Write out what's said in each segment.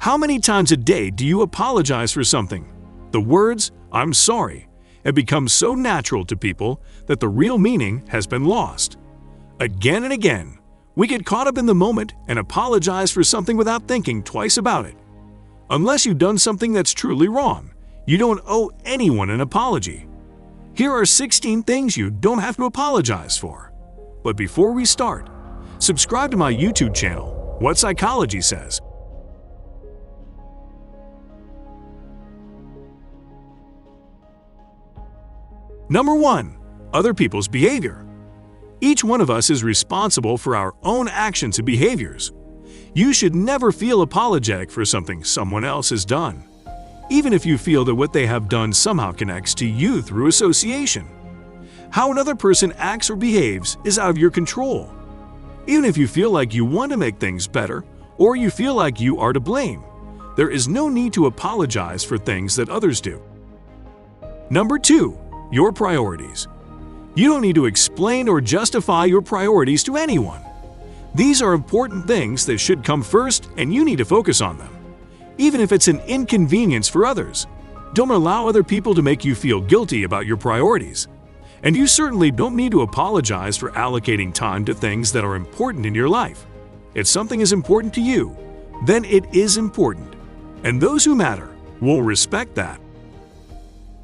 How many times a day do you apologize for something? The words, "I'm sorry," have become so natural to people that the real meaning has been lost. Again and again, we get caught up in the moment and apologize for something without thinking twice about it. Unless you've done something that's truly wrong, you don't owe anyone an apology. Here are 16 things you don't have to apologize for. But before we start, subscribe to my YouTube channel, What Psychology Says. Number 1. Other people's behavior. Each one of us is responsible for our own actions and behaviors. You should never feel apologetic for something someone else has done, even if you feel that what they have done somehow connects to you through association. How another person acts or behaves is out of your control. Even if you feel like you want to make things better, or you feel like you are to blame, there is no need to apologize for things that others do. Number 2. Your priorities. You don't need to explain or justify your priorities to anyone. These are important things that should come first, and you need to focus on them, even if it's an inconvenience for others. Don't allow other people to make you feel guilty about your priorities. And you certainly don't need to apologize for allocating time to things that are important in your life. If something is important to you, then it is important, and those who matter will respect that.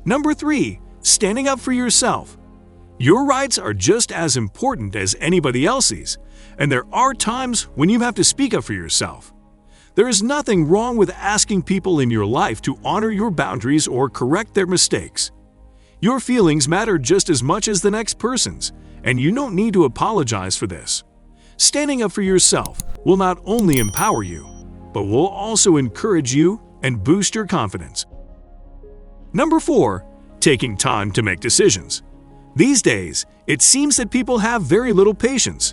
Number 3. Standing up for yourself. Your rights are just as important as anybody else's, and there are times when you have to speak up for yourself. There is nothing wrong with asking people in your life to honor your boundaries or correct their mistakes. Your feelings matter just as much as the next person's, and you don't need to apologize for this. Standing up for yourself will not only empower you, but will also encourage you and boost your confidence. Number 4. Taking time to make decisions. These days, it seems that people have very little patience.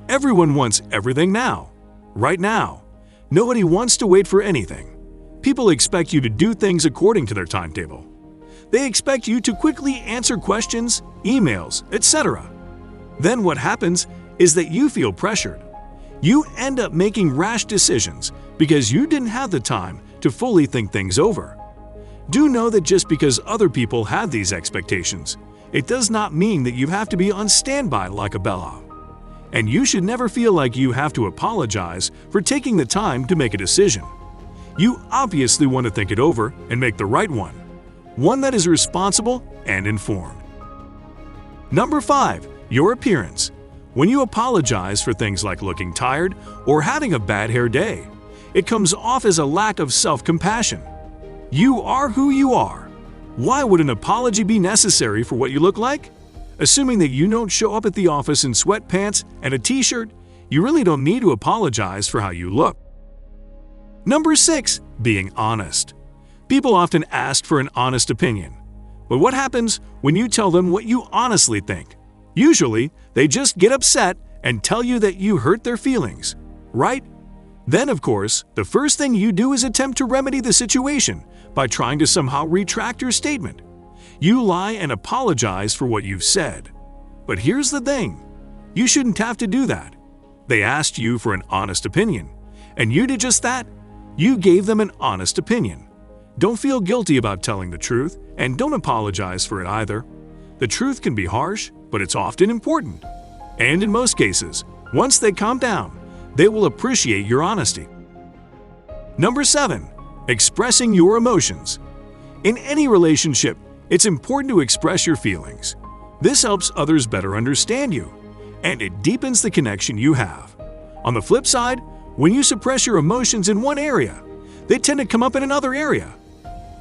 Everyone wants everything now, right now. Nobody wants to wait for anything. People expect you to do things according to their timetable. They expect you to quickly answer questions, emails, etc. Then what happens is that you feel pressured. You end up making rash decisions because you didn't have the time to fully think things over. Do know that just because other people have these expectations, it does not mean that you have to be on standby like a bella. And you should never feel like you have to apologize for taking the time to make a decision. You obviously want to think it over and make the right one that is responsible and informed. Number 5. Your appearance. When you apologize for things like looking tired or having a bad hair day, it comes off as a lack of self-compassion. You are who you are. Why would an apology be necessary for what you look like? Assuming that you don't show up at the office in sweatpants and a t-shirt, you really don't need to apologize for how you look. Number 6. Being honest. People often ask for an honest opinion. But what happens when you tell them what you honestly think? Usually, they just get upset and tell you that you hurt their feelings, right? Then, of course, the first thing you do is attempt to remedy the situation by trying to somehow retract your statement. You lie and apologize for what you've said. But here's the thing. You shouldn't have to do that. They asked you for an honest opinion, and you did just that. You gave them an honest opinion. Don't feel guilty about telling the truth, and don't apologize for it either. The truth can be harsh, but it's often important. And in most cases, once they calm down, they will appreciate your honesty. Number 7. Expressing your emotions. In any relationship, it's important to express your feelings. This helps others better understand you, and it deepens the connection you have. On the flip side, when you suppress your emotions in one area, they tend to come up in another area.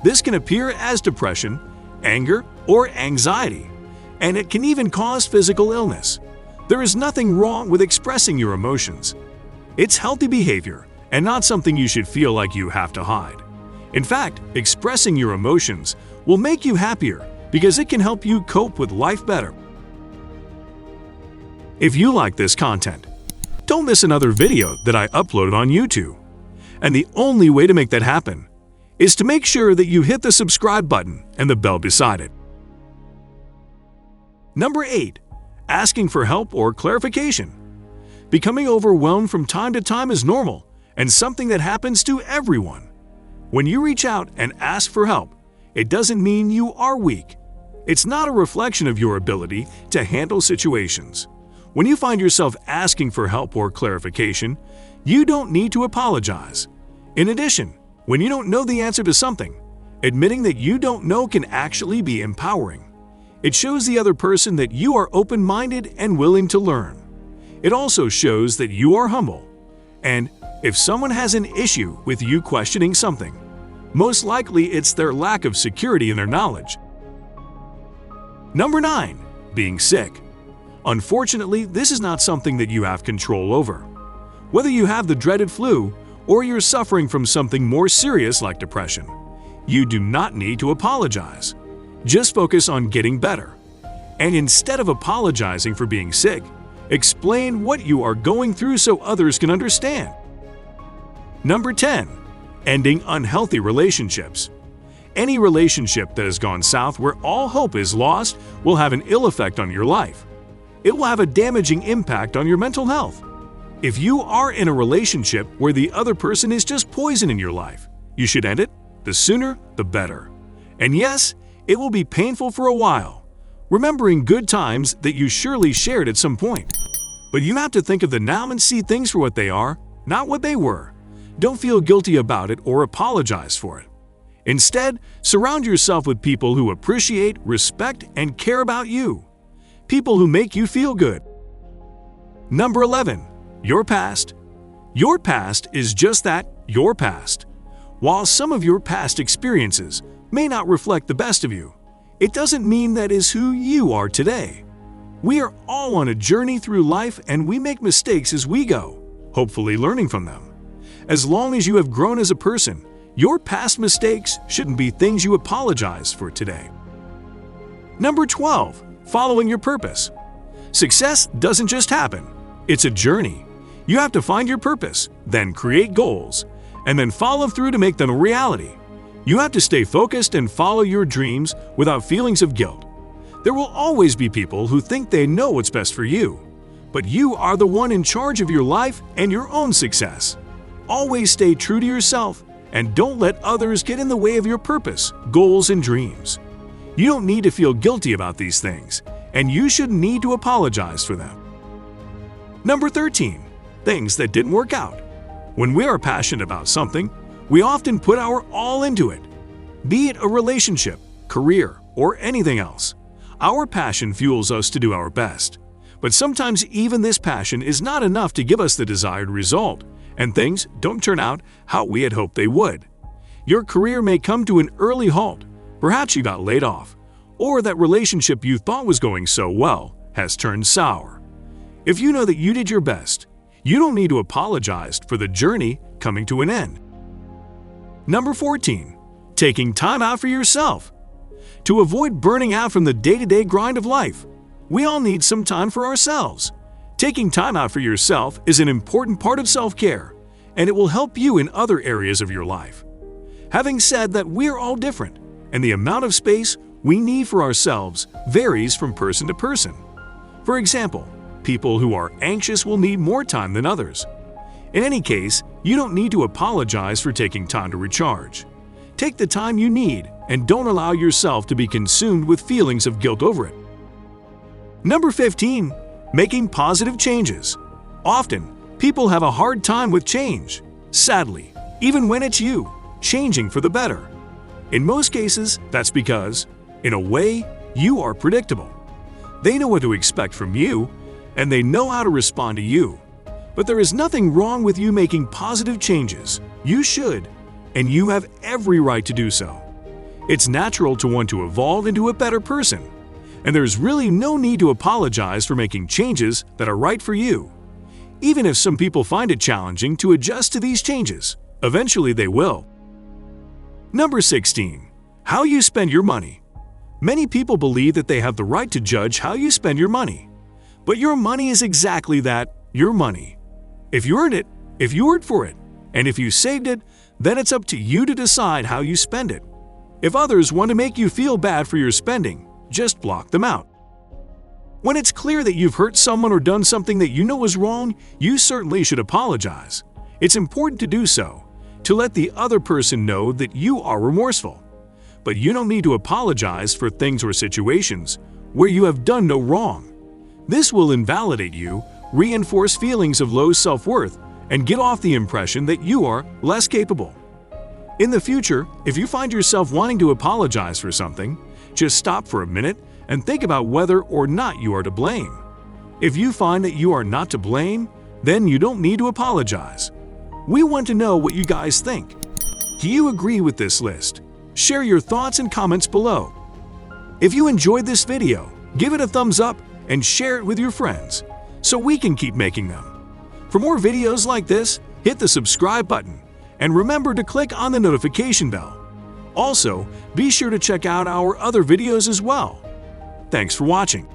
This can appear as depression, anger, or anxiety, and it can even cause physical illness. There is nothing wrong with expressing your emotions. It's healthy behavior and not something you should feel like you have to hide. In fact, expressing your emotions will make you happier because it can help you cope with life better. If you like this content, don't miss another video that I uploaded on YouTube. And the only way to make that happen is to make sure that you hit the subscribe button and the bell beside it. Number 8. Asking for help or clarification. Becoming overwhelmed from time to time is normal and something that happens to everyone. When you reach out and ask for help, it doesn't mean you are weak. It's not a reflection of your ability to handle situations. When you find yourself asking for help or clarification, you don't need to apologize. In addition, when you don't know the answer to something, admitting that you don't know can actually be empowering. It shows the other person that you are open-minded and willing to learn. It also shows that you are humble. And if someone has an issue with you questioning something, most likely it's their lack of security in their knowledge. Number 9. Being sick. Unfortunately, this is not something that you have control over. Whether you have the dreaded flu or you're suffering from something more serious like depression, you do not need to apologize. Just focus on getting better. And instead of apologizing for being sick, explain what you are going through so others can understand. Number 10. Ending unhealthy relationships. Any relationship that has gone south where all hope is lost will have an ill effect on your life. It will have a damaging impact on your mental health. If you are in a relationship where the other person is just poison in your life, you should end it. The sooner, the better. And yes, it will be painful for a while, remembering good times that you surely shared at some point. But you have to think of the now and see things for what they are, not what they were. Don't feel guilty about it or apologize for it. Instead, surround yourself with people who appreciate, respect, and care about you. People who make you feel good. Number 11. Your past. Your past is just that, your past. While some of your past experiences may not reflect the best of you, it doesn't mean that is who you are today. We are all on a journey through life and we make mistakes as we go, hopefully learning from them. As long as you have grown as a person, your past mistakes shouldn't be things you apologize for today. Number 12. Following your purpose. Success doesn't just happen. It's a journey. You have to find your purpose, then create goals, and then follow through to make them a reality. You have to stay focused and follow your dreams without feelings of guilt. There will always be people who think they know what's best for you, but you are the one in charge of your life and your own success. Always stay true to yourself and don't let others get in the way of your purpose, goals, and dreams. You don't need to feel guilty about these things, and you shouldn't need to apologize for them. Number 13. Things that didn't work out. When we are passionate about something, we often put our all into it. Be it a relationship, career, or anything else. Our passion fuels us to do our best. But sometimes even this passion is not enough to give us the desired result, and things don't turn out how we had hoped they would. Your career may come to an early halt. Perhaps you got laid off, or that relationship you thought was going so well has turned sour. If you know that you did your best, you don't need to apologize for the journey coming to an end. Number 14. Taking time out for yourself. To avoid burning out from the day-to-day grind of life, we all need some time for ourselves. Taking time out for yourself is an important part of self-care, and it will help you in other areas of your life. Having said that, we're all different, and the amount of space we need for ourselves varies from person to person. For example, people who are anxious will need more time than others. In any case, you don't need to apologize for taking time to recharge. Take the time you need and don't allow yourself to be consumed with feelings of guilt over it. Number 15. Making positive changes. Often, people have a hard time with change. Sadly, even when it's you, changing for the better. In most cases, that's because, in a way, you are predictable. They know what to expect from you, and they know how to respond to you. But there is nothing wrong with you making positive changes. You should, and you have every right to do so. It's natural to want to evolve into a better person, and there's really no need to apologize for making changes that are right for you. Even if some people find it challenging to adjust to these changes, eventually they will. Number 16. How you spend your money. Many people believe that they have the right to judge how you spend your money. But your money is exactly that, your money. If you earned it, if you worked for it, and if you saved it, then it's up to you to decide how you spend it. If others want to make you feel bad for your spending, just block them out. When it's clear that you've hurt someone or done something that you know is wrong, you certainly should apologize. It's important to do so. to let the other person know that you are remorseful. But you don't need to apologize for things or situations where you have done no wrong. This will invalidate you, reinforce feelings of low self-worth, and get off the impression that you are less capable. In the future, if you find yourself wanting to apologize for something, just stop for a minute and think about whether or not you are to blame. If you find that you are not to blame, then you don't need to apologize. We want to know what you guys think. Do you agree with this list? Share your thoughts and comments below. If you enjoyed this video, give it a thumbs up and share it with your friends so we can keep making them. For more videos like this, hit the subscribe button and remember to click on the notification bell. Also, be sure to check out our other videos as well. Thanks for watching.